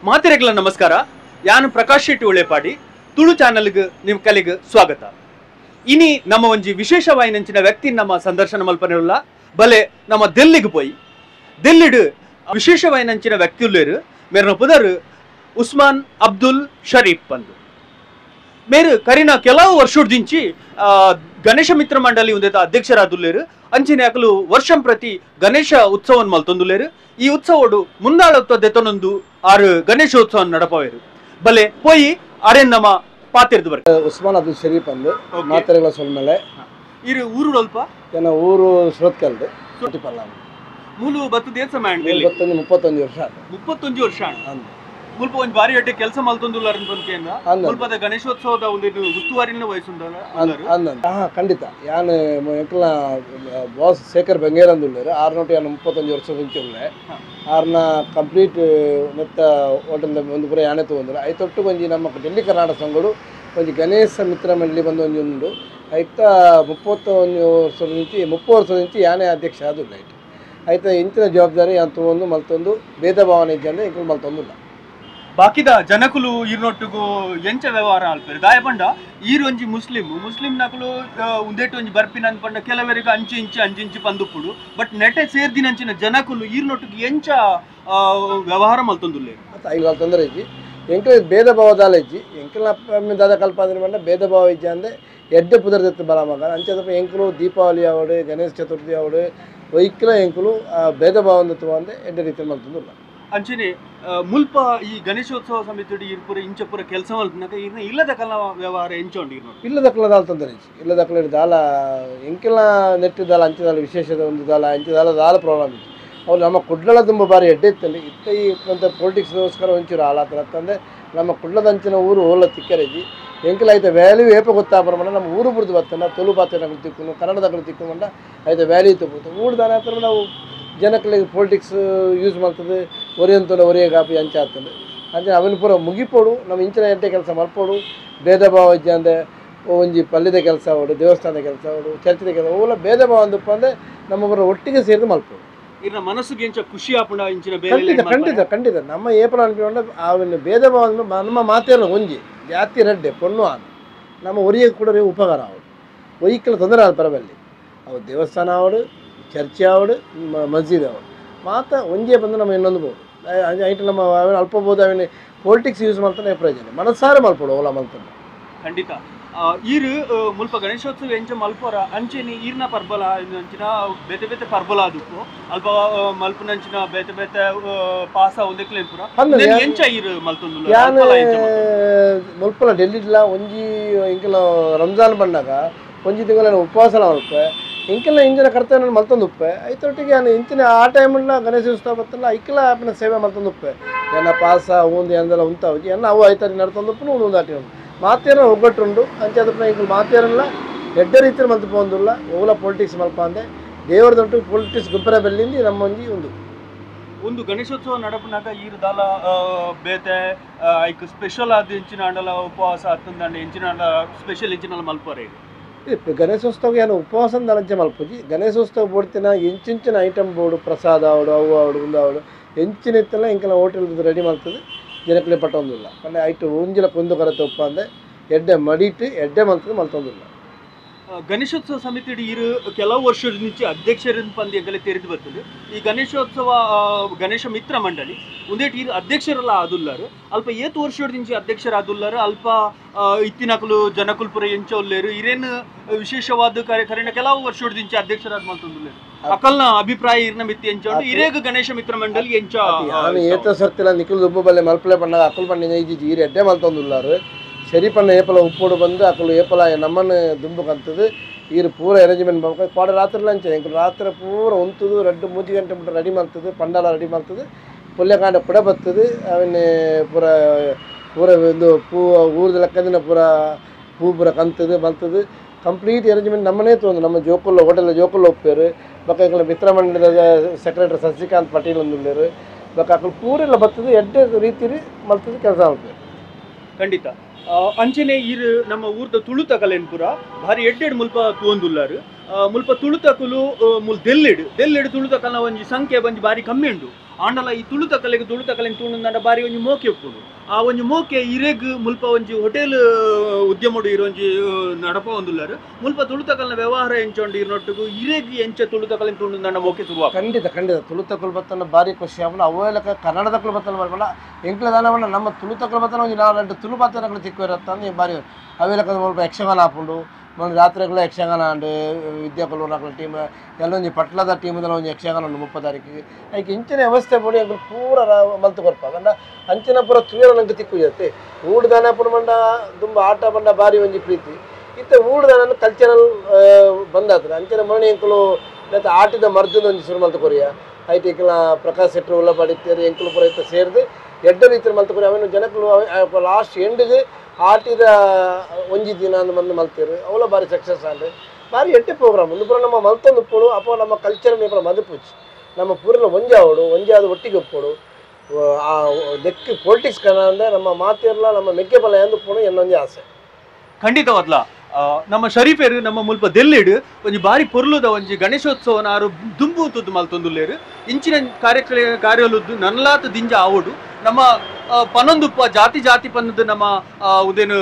ಮಾತೆರೆಗಳ ನಮಸ್ಕಾರ. ಯಾನು ಪ್ರಕಾಶ್ ಶೆಟ್ಟಿ ಉಳೆಪಾಡಿ ತುಳು ಚಾನಲ್ಗೆ ನಿಮ್ಮ ಕಲೆಗೆ ಸ್ವಾಗತ. ಇನಿ ನಮ್ಮ ಒಂಜಿ ವಿಶೇಷವಾಯಿನಂಚಿನ ವ್ಯಕ್ತಿ ನಮ್ಮ ಸಂದರ್ಶನ ಮಲ್ಪನೆಲ್ಲ ಬಲೆ ನಮ್ಮ ದಿಲ್ಲಿಗೆ ಪೋಯಿ ದಿಲ್ಲಿಡು ವಿಶೇಷವಾಯಿನಂಚಿನ ವ್ಯಕ್ತಿ ಉಳ್ಳೇರು ಮೇರನ ಪುದರ್ ಉಸ್ಮಾನ್ ಅಬ್ದುಲ್ ಶರೀಫ್ ಬಂದು ಮೇರು ಕರಿನ ಕೆಲವು ವರ್ಷದಿಂಚಿ ಗಣೇಶ ಮಿತ್ರ ಮಂಡಳಿ ಉಂದೇತ ಅಧ್ಯಕ್ಷರಾದುಲ್ಲೇರು ಅಂಚಿನ ಅಕಲು ವರ್ಷಂ ಪ್ರತಿ ಗಣೇಶ ಉತ್ಸವವನ್ನು ಮಲ್ತೊಂದುಲ್ಲೇರು. ಈ ಉತ್ಸವಡು ಮುಂದಾಳತ್ತೊಂದು 6 ಗಣೇಶೋತ್ಸವ ನಡಪವೇರು ಬಲೆ ಪೋಯಿ ಅರೆನ್ ನಮ್ಮ ಪಾತಿರ್ದು ಬರ್ ಉಸ್ಮಾನ್ ಅಬ್ದುಲ್ ಶರೀಫ್ ಅಂದು ಮಾತೆರೆಗಳ ಸೊಲ್ಮೇಲೆ ಇರು ಊರು ಅಲ್ಪ ಏನ ಊರು ಸುರತ್ಕಲ್ದು ಸುಟ್ಟಿಪಲ್ಲ ಮೂಲು ಬತ್ತು ದೇಶ ಮಾಡಿ 31 ವರ್ಷ 31 ವರ್ಷ ಮುಲ್ಪ ಒಂದು ಬಾರಿ ಅಡ್ಡೆ ಕೆಲಸ ಮಲ್ತೊಂದುಲ್ಲ ಅನ್ಕೊಂಡ್ಕೇಂದ ಮುಲ್ಪದ ಗಣೇಶೋತ್ಸವದ ಒಂದು ಉಸ್ತುವಾರಿನ ವಹಿಸುಂದಲ್ಲ ಖಂಡಿತ ಯಾನು ಎಂಕಲ್ನ ಬಾಸ್ ಶೇಖರ್ ಬೆಂಗೇರ್ ಅಂದುಳ್ಳೇರು 635 ವರ್ಷ ಮುಂಚೆ ಆರ್ನ ಕಂಪ್ಲೀಟ್ ನೆತ್ತ ಹೋಟೆಲ್ ಒಂದು ಪೂರ ಯಾನೆ ತಗೊಂಡ್ರು ಐತೊಟ್ಟು ಒಂಜಿ ನಮ್ಮ ಡೆಲ್ಲಿ ಕರ್ನಾಟಕ ಸಂಘಡು ಒಂಜಿ ಗಣೇಶ ಮಿತ್ರ ಮಂಡಳಿ ಬಂದು ಒಂಜಿ ಉಂಡು ಐತ 31 ವರ್ಷದ నుంచి 30 ವರ್ಷದ నుంచి ಯಾನೆ ಅಧ್ಯಕ್ಷ ಆದುಲ್ಲ ಐತೆ ಐತ ಇಂಚಿನ ಜವಾಬ್ದಾರಿ ಅಂತ ತಗೊಂಡು ಮಲ್ತೊಂದು ಭೇದ ಭಾವನೆ ಇದ್ದ ಅಂದ್ರೆ ಇಂಕಲ್ ಮಲ್ತೊಂದುಲ್ಲ ಬಾಕಿದ ಜನಕುಲು ಈರ್ನೊಟ್ಟಿಗೂ ಎಂಚ ವ್ಯವಹಾರ ಅಲ್ಪೇರು ದಾಯ ಪಂಡ ಈರು ಒಂಜಿ ಮುಸ್ಲಿಂ ನಕಲು ಉಂದೇಟು ಒಂಜಿ ಬರ್ಪಿನ ಅನ್ಪಂಡ ಕೆಲವರಿಗೆ ಅಂಚಿ ಪಂದುಪ್ಪುಡು ಬಟ್ ನೆಟೆ ಸೇರ್ದಿನಂಚಿನ ಜನಕುಲು ಈರ್ನೊಟ್ಟಿಗೆ ಎಂಚ ವ್ಯವಹಾರ ಮಲ್ತೊಂದುಲ್ಲೆ ಐದು ತೊಂದರೆ ಇಜ್ಜಿ ಎಂಕಲ್ ಭೇದ ಭಾವದಾಲ ಇಜ್ಜಿ ಎಂಕಲ್ನ ದಾದ ಕಲ್ಪಾದ್ರೆ ಬಂದ ಭೇದ ಭಾವ ಇಜ್ಜಿ ಅಂದ್ರೆ ಎಡ್ಡೆ ಪುದರ್ದೆತ್ತು ಬಲ ಮಗ ಅಂಚದಪ್ಪ ಎಂಕಲು ದೀಪಾವಳಿ ಅವಡು ಗಣೇಶ ಚತುರ್ಥಿ ಅವಡು ವೈಕ್ಲ ಎಂಕಲು ಭೇದ ಭಾವ ಅಂದ್ರೆ ಎಡ್ಡೆ ರೀತಿ ಮಲ್ತೊಂದುಲ್ಲ ಅಂಚನೆ ಮುಲ್ಪ ಈ ಗಣೇಶೋತ್ಸವ ಸಮಿತಿ ಇರ್ಪುರ ಇಂಚಪುರ ಕೆಲಸ ಮಲ್ಪನಾಗ ಇನ್ನ ಇಲ್ಲದ ಕಲ ವ್ಯವಹಾರ ಎಂಚೋಂಡು ಇಲ್ಲದ ಕಲದಾಲ ತೊಂದರೆ ಇಲ್ಲದ ಕಲ ದಾಲ ಎಂಕೆಲ್ಲ ನೆಟ್ಟು ದಾಲ ಅಂಚದಾಲ ವಿಶೇಷದ ಒಂದು ದಾಲ ಅಂಚದಾಲ ದಾಲ ಪ್ರಾಬ್ಲಮ್ ಇತ್ತು ಅವ್ರು ನಮ್ಮ ಕುಡ್ಲಳ ತುಂಬ ಬಾರಿ ಎಡ್ಡೆ ಇತ್ತಲ್ಲಿ ಇತ್ತ ಈ ಅಂತ ಪೊಲಿಟಿಕ್ಸ್ಗೋಸ್ಕರ ಒಂಚೂರು ಹಾಳಾತರ ಅಂತಂದರೆ ನಮ್ಮ ಕುಡ್ಲದ ಅಂಚಿನ ಊರು ಓಲ ತಿಕ್ಕರೇಜಿ ಎಂಕೆಲ್ಲ ಐತೆ ವ್ಯಾಲ್ಯೂ ಏಪ ಗೊತ್ತಾಪರಮಂಡ ನಮ್ಮ ಊರು ಬುಡ್ದು ಬರ್ತನ ತೊಲು ಪಾತ್ರೆಗಳು ತಿಕ್ಕೊಂಡು ಕನ್ನಡದಗಳು ತಿಕ್ಕೊಂಡ ಐತೆ ವ್ಯಾಲ್ಯೂ ತಗೋತು ಊಡ್ದಾನ ಹತ್ರ ನಾವು ಜನಕ್ಕೆ ಪೊಲಿಟಿಕ್ಸ್ ಯೂಸ್ ಮಾಡ್ತದೆ ಒರಿಯಂತೋಲೆ ಒರಿಯ ಕಾಪಿ ಅಂಚೆ ಆಗ್ತದೆ ಅಂಚೆ ಅವನು ಪೂರ ಮುಗಿಪೋಡು ನಮ್ಮ ಇಂಚಿನ ಎಂಟೆ ಕೆಲಸ ಮಲ್ಪೋಡು ಭೇದ ಭಾವ ಇಜ್ಜೆ ಅಂದರೆ ಒಂಜಿ ಪಲ್ಯದ ಕೆಲಸ ಅವಡು ದೇವಸ್ಥಾನದ ಕೆಲಸ ಅವಡು ಚರ್ಚದ ಕೆಲಸ ಅವೆಲ್ಲ ಭೇದ ಭಾವ ಅಂದಪ್ಪ ಅಂದರೆ ನಮ್ಮ ಪೂರ ಒಟ್ಟಿಗೆ ಸೇರಿದು ಮಲ್ಪೋಡು ಇನ್ನ ಮನಸ್ಸಿಗೆ ಎಂಚ ಖುಷಿ ಆಪುಂಡ ಇಂಚಿನ ಖಂಡಿತ ನಮ್ಮ ಏಪಲ ಅನ್ಕೊಂಡ ಅವನ ಭೇದ ಭಾವ ನಮ್ಮ ಮಾತೇನ ಒಂಜಿ ಜಾತಿ ರೆಡ್ಡೆ ಪೊಣ್ಣು ಆದ ನಮ್ಮ ಒರಿಯ ಕೂಡ ಉಪಕಾರ ಅವಡು ಒಯ್ಕಲ ತೊಂದರೆ ಆದ ಪರಬಲ್ಲಿ ಅವು ದೇವಸ್ಥಾನ ಅವಡು ಚರ್ಚೆ ಅವಡು ಮಸ್ಜಿದ್ ಅವಡು ಮಾತ್ರ ಒಂಜೇ ಬಂದು ನಮ್ಮ ಇನ್ನೊಂದು ಬೋದು ಐಟು ನಮ್ಮ ಅವನು ಅಲ್ಪ ಬೋದು ಅವನ ಪೊಲಿಟಿಕ್ಸ್ ಯೂಸ್ ಮಾಡ್ತಾನೆ ಪ್ರಯೋಜನ ಮನಸ್ಸಾರೆ ಮಲ್ಪೋಡು ಓಲಾ ಮಲ್ತಾನೆ ಖಂಡಿತ ಈರು ಮುಲ್ಪ ಗಣೇಶೋತ್ಸವ ಎಂಚ ಮಲ್ಪೋರ ಅಂಚೆನಿ ಈರ್ನ ಪರ್ಬಲ ಅಂಚಿನ ಬೇತೆ ಬೇತೆ ಪರ್ಬಲ ಅದಕ್ಕೂ ಅಲ್ಪ ಮಲ್ಪನಂಚಿನ ಬೇತೆ ಬೇತೆ ಪಾಸ ಒಂದಕ್ಕೆ ಎಂಚ ಈರು ಮಲ್ತೊಂದು ಮುಲ್ಪಲ ಡೆಲ್ಲಿಡ್ಲ ಒಂಜಿ ಇಂಕಲ ರಂಜಾನ್ ಬಂದಾಗ ಒಂಜಿ ತಿಂಗಳ ಉಪವಾಸ ಮಲ್ಪೆ ಇಂಕೆಲ್ಲ ಇಂಚಿನ ಕರ್ತವ್ಯ ಮಲ್ತೊಂದು ಉಪ್ಪೆ ಐತೊಟ್ಟಿಗೆ ಇಂಚಿನ ಆ ಟೈಮನ್ನ ಗಣೇಶೋತ್ಸವ ಬತ್ತಲ್ಲ ಐಕ್ಲ ಆಪಿನ ಸೇವೆ ಮಲ್ತೊಂದು ಉಪ್ಪೆ ಏನ ಪಾಸ ಒಂದು ಎಂದೆಲ್ಲ ಉಂಟಾವು ಏನ ಅವು ಐತಾರಿ ನಡ್ತೊಂದು ಉಪ್ಪು ಒಂದು ಆಟಿ ಉಂಟು ಮಾತೇನ ಒಗ್ಗಟ್ಟುಂಡು ಅಂಚದಪ್ಪ ಇಂಕಲ್ ಮಾತೇರಲ್ಲ ಎಡ್ಡ ರೀತಿಯಲ್ಲಿ ಮಲ್ತು ಪೋಂದುಲ್ಲ ಓಲ ಪೊಲಿಟಿಕ್ಸ್ ಮಲ್ಪ ಅಂದೆ ದೇವರದೊಟ್ಟು ಪೊಲಿಟಿಕ್ಸ್ ಗೊಬ್ಬರ ಬೆಲ್ಲಿಂದ ನಮ್ಮ ಒಂಜಿ ಒಂದು ಗಣೇಶೋತ್ಸವ ನಡಪನಾಗ ಈರು ದಾಲ ಬೇತೆ ಐಕ್ ಸ್ಪೆಷಲ್ ಆದ ಇಂಚಿನ ಅಂಡಲ ಉಪವಾಸ ಹತ್ತಂದ ಇಂಚಿನ ಅಂಡ ಸ್ಪೆಷಲ್ ಇಂಚಿನ ಮಲ್ಪರೆ ಗಣೇಶೋತ್ಸವ ಏನು ಉಪವಾಸ ಅಂಚೆ ಮಲ್ಪುಜಿ ಗಣೇಶೋತ್ಸವ ಬೋಡ್ತಿನ ಇಂಚಿನ ಐಟಮ್ ಬೋರ್ಡು ಪ್ರಸಾದ ಅವಡು ಅವು ಅವಡು ಒಂದು ಅವಡು ಎಂಚಿನ ಇತ್ತಲ್ಲ ಇಂಕೆಲ್ಲ ಹೋಟೆಲ್ ರೆಡಿ ಮಾಡ್ತದೆ ಜನಕ್ಕೆ ಪಟ್ಟೊಂದಿಲ್ಲ ಅಂದರೆ ಐಟು ಒಂಜಿನ ಕೊಂದು ಕರತೆ ಉಪ್ಪ ಅಂದರೆ ಎಡ್ಡೆ ಮಡಿಟ್ಟು ಎಡ್ಡೆ ಮಲ್ತದೆ ಮಲ್ತೊಂದಿಲ್ಲ ಗಣೇಶೋತ್ಸವ ಸಮಿತಿ ಇರು ಕೆಲವು ವರ್ಷದ నుంచి ಅಧ್ಯಕ್ಷರನ್ನು ಪಂದ್ಯ ಎಂಕಲೆ ತೆರೆದು ಬರ್ತದೆ ಈ ಗಣೇಶೋತ್ಸವ ಗಣೇಶ ಮಿತ್ರ ಮಂಡಳಿ ಒಂದೇಟ್ ಇರು ಅಧ್ಯಕ್ಷರೆಲ್ಲ ಆದುಲ್ಲಾರು ಅಲ್ಪ ಏತು ವರ್ಷದ నుంచి ಅಧ್ಯಕ್ಷರಾದುಲ್ಲಾರು ಅಲ್ಪ ಇತ್ತಿನಕಲು ಜನಕುಲ್ಪುರ ಎಂಚೋಲ್ಲೇರು ಇರೇನು ವಿಶೇಷವಾದ ಕಾರ್ಯಕ್ರಮ ಕೆಲವು ವರ್ಷದ నుంచి ಅಧ್ಯಕ್ಷರಾದ ಮಲ್ತೊಂದುಲ್ಲೇರು ಅಕಲ್ನ ಅಭಿಪ್ರಾಯ ಇರ್ನ ಮಿತ್ತಿ ಎಂಚೋಂಡು ಇರೇಗ ಗಣೇಶ ಮಿತ್ರ ಮಂಡಳಿ ಎಂಚ ಏತ ಸರ್ತಿಲ್ಲ ನಿಖಿಲ್ ದುಬ್ಬ ಬಲ್ಲೆ ಮಲ್ಪಲೆ ಪಣ್ಣಾಗ ಅಕಲ್ ಪಣ್ಣಿನ ಈಜಿ ಈರು ಎಡ್ಡೆ ಮಲ್ತೊಂದುಲ್ಲಾರು ಸರಿಪಣ್ಣ ಏಪಲ ಉಪ್ಪೋಡು ಬಂದು ಅಕಲು ಏಪಲ ನಮ್ಮನ್ನು ದುಂಬು ಕಂತದು ಈರು ಪೂರ ಅರೇಂಜ್ಮೆಂಟ್ ಮಾಡ್ಕೊಂಡು ಪಾಡ ರಾತ್ರಿ ಲಂಚ ಎಂಕಲು ರಾತ್ರಿ ಪೂರ ಉಂತದು 2-3 ಗಂಟೆ ಮುಟ್ಟ ರೆಡಿ ಮಾಡ್ತದೆ ಪಂಡಾಲ ರೆಡಿ ಮಾಡ್ತದೆ ಪುಲ್ಯಕಾಂಡ ಪುಡ ಬರ್ತದೆ ಅವನ್ನೇ ಪೂರ ಪೂರ ಒಂದು ಊರದ ಲೆಕ್ಕದಿನ ಪೂರ ಕಂತದು ಮಲ್ತದು ಕಂಪ್ಲೀಟ್ ಅರೇಂಜ್ಮೆಂಟ್ ನಮ್ಮನೇ ತೊಂದು ನಮ್ಮ ಜೋಕುಲ್ಲ ಹೋಟೆಲ್ ಜೋಕುಲ್ಲ ಒಪ್ಪೇರು ಬಕ್ಕ ಮಿತ್ರ ಮಂಡಲದ ಸೆಕ್ರೆಟರಿ ಶಶಿಕಾಂತ್ ಪಟೇಲ್ ಒಂದುಳ್ಳೇರು ಬಕ್ಕ ಅಕಲು ಪೂರೆಲ್ಲ ಬರ್ತದೆ ಎಡ್ಡೆ ರೀತಿಲಿ ಮಲ್ತದೆ ಕೆಲಸ ಮಾಡ್ತಾರೆ ಖಂಡಿತ ಅಂಚನೆ ಇರು ನಮ್ಮ ಊರ್ದ ತುಳುತ ಕಲೆನ್ಪುರ ಭಾರಿ ಎಡ್ಡೆಡ್ ಮುಲ್ಪ ತೂಂದುಲ್ಲಾರು ಮುಲ್ಪ ತುಳುತಕುಲು ಮುಲ್ ದೆಲ್ಲೆಡು ತುಳುತ ಕಲ ಒಂಜಿ ಸಂಖ್ಯೆ ಬಂಜಿ ಭಾರಿ ಕಮ್ಮಿ ಉಂಡು ಆಂಡಲ ಈ ತುಳುತ ಕಲೆಗೆ ತುಳುಂದಂಡ ಬಾರಿ ಒಂಜಿ ಮೋಕೆ ಉಪ್ಪುಂಡು ಆ ಒಂಜಿ ಮೋಕೆ ಇರೆಗ್ ಮುಲ್ಪ ಒಂಜಿ ಹೋಟೆಲ್ ಉದ್ಯಮಡು ಇರೊಂಜಿ ನಡಪ ಒಂದುಲ್ಲಾರು ಮುಲ್ಪ ತುಳುತಕಲ್ನ ವ್ಯವಹಾರ ಎಂಚೊಂಡು ಇರೊಟ್ಟಿಗೂ ಇರೆಗ್ ಎಂಚ ತುಳುತಕಲಿನ ತುಳುಂದಂಡ ಮೋಕೆ ಶುರುವ ಖಂಡಿತ ತುಳುತಕಲ್ ಬತ್ತನ ಬಾರಿ ಖುಷಿ ಅವನ ಅವೆಲ್ಲ ಕನ್ನಡದಕ್ಕಲು ಬತ್ತನ ಬರ್ಬಲ್ಲ ಎಂಕ್ಲ ದಾನವನ್ನ ನಮ್ಮ ತುಳುತಕಲ್ ಬತ್ತನ ಒಂಜಿ 4 ತುಳು ಪಾತ್ರಗಳು ತಿಕ್ಕು ಇರತ್ತಂದು ಬಾರಿ ಅವೆಲ್ಲ ಮುಲ್ಪ ಯಕ್ಷಗಾನ ಹಾಪುಂಡು ಮೊನ್ನೆ ರಾತ್ರಿಗಳ ಯಕ್ಷಗಾನ ಅಂಡ್ ವಿದ್ಯಾಕಲೂರ್ನಾಕ್ಲ ಟೀಮ್ ಎಲ್ಲೊಂಜಿ ಪಟ್ಲದ ಟೀಮ್ದಲ್ಲ ಒಂಜಿ ಯಕ್ಷಗಾನ ಉಂಡು 30 ತಾರೀಕಿಗೆ ಐಕೆ ಇಂಚಿನ ವ್ಯವಸ್ಥೆ ಪುಡಿ ಅಂಕಲ್ ಪೂರ ಮಲ್ತು ಕೊರ್ಪ ಅಂಡ ಅಂಚಿನ ಪೂರ ತುಯರ ನಂಗೆ ತಿಕ್ಕುಜತ್ತೆ ಊಡ್ದಾನ ಪುಡ ಮಂಡ ತುಂಬ ಆಟ ಬಂಡ ಬಾರಿ ಒಂಜಿ ಪ್ರೀತಿ ಇತ್ತ ಊಡ್ದಾನ ಕಲ್ಚರಲ್ ಬಂದಾದ್ರೆ ಅಂಚಿನ ಮರಣಿ ಎಂಕಲು ಮತ್ತೆ ಆಟದ ಮರ್ದದ ಒಂಜಿ ಶುರು ಮಲ್ತು ಕೊರಿಯ ಐತೆ ಈಕಲ ಪ್ರಕಾಶ್ ಶೆಟ್ರು ಉಲ್ಲ ಪಡಿತಾರೆ ಎಂಕಲು ಪುರ ಇತ್ತ ಸೇರಿದು ಎಡ್ಡ ರೀತಿಯಲ್ಲಿ ಮಲ್ತು ಕೊರಿ ಅವನು ಜನಕ್ಕಳು ಲಾಸ್ಟ್ ಎಂಡಿಗೆ ಆಟಿದ ಒಂಜಿ ದಿನ ಅಂದ್ ಬಂದು ಮಲ್ತಿರು ಅವಳ ಬಾರಿ ಸಕ್ಸಸ್ ಆದ್ರೆ ಬಾರಿ ಎಟ್ಟೆ ಪ್ರೋಗ್ರಾಮ್ ಒಂದು ಪೂರ ನಮ್ಮ ಮಲ್ತೊಂದು ಉಪ್ಪೋಡು ಅಪ್ಪ ನಮ್ಮ ಕಲ್ಚರ್ನ ಪೂರ ಮದುಪುಚ್ಚಿ ನಮ್ಮ ಪೂರನ ಒಂಜಾದು ಒಟ್ಟಿಗೆ ಉಪ್ಪೋಡು ಆ ನೆಕ್ ಪೊಲಿಟಿಕ್ಸ್ ಕಣ ಅಂದ್ರೆ ನಮ್ಮ ಮಾತಿರ್ಲ ನಮ್ಮ ಮೆಕ್ಕೆಬಲ ಎಂದು ಉಪ್ಪೋಡು ಎನ್ನೊಂಜಿ ಆಸೆ ಖಂಡಿತವಾದ್ಲ ನಮ್ಮ ಶರೀಫೇರು ನಮ್ಮ ಮುಲ್ಪ ದೆಲ್ಲಿಡು ಒಂಜಿ ಬಾರಿ ಪೊರ್ಲುದ ಒಂಜಿ ಗಣೇಶೋತ್ಸವನಾರು ದುಂಬು ತುದ್ದು ಮಲ್ತೊಂದುಲ್ಲೇರು ಇಂಚಿನ ಕಾರ್ಯಲುದ್ದು ನನ್ನಲಾತ ದಿಂಜ ಆವೋಡು ನಮ್ಮ ಪನೊಂದುಪ್ಪ ಜಾತಿ ಪನ್ನದು ನಮ್ಮ ಉದೇನು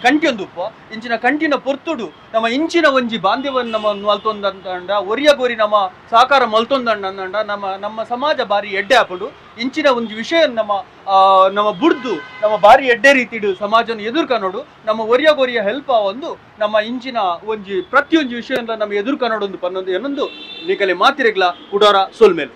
ಕಂಟಿಯೊಂದುಪ್ಪ ಇಂಚಿನ ಕಂಟಿನ ಪೊರ್ತುಡು ನಮ್ಮ ಇಂಚಿನ ಒಂಜಿ ಬಾಂಧವ್ಯವನ್ನು ನಮ್ಮ ಮಲ್ತೊಂದಂಡ ಒರಿಯಗೋರಿ ನಮ್ಮ ಸಾಕಾರ ಮಲ್ತೊಂದಂಡ ನಮ್ಮ ಸಮಾಜ ಬಾರಿ ಎಡ್ಡೆ ಹಾಪಡು ಇಂಚಿನ ಒಂಜಿ ವಿಷಯ ನಮ್ಮ ಬುಡ್ದು ನಮ್ಮ ಬಾರಿ ಎಡ್ಡೆ ರೀತಿಡು ಸಮಾಜನ ಎದುರ್ಕನೋಡು ನಮ್ಮ ಒರಿಯಗೋರಿಯ ಹೆಲ್ಪ್ ಒಂದು ನಮ್ಮ ಇಂಚಿನ ಒಂಜಿ ಪ್ರತಿಯೊಂದು ವಿಷಯ ನಮ್ಮ ಎದುರ್ಕನೋಡು ಪನ್ನೊಂದು ಏನೊಂದು ನಿಕಲೆ ಮಾತಿರೆಗ್ಲ ಉಡಾರ ಸೋಲ್ಮೇಲೆ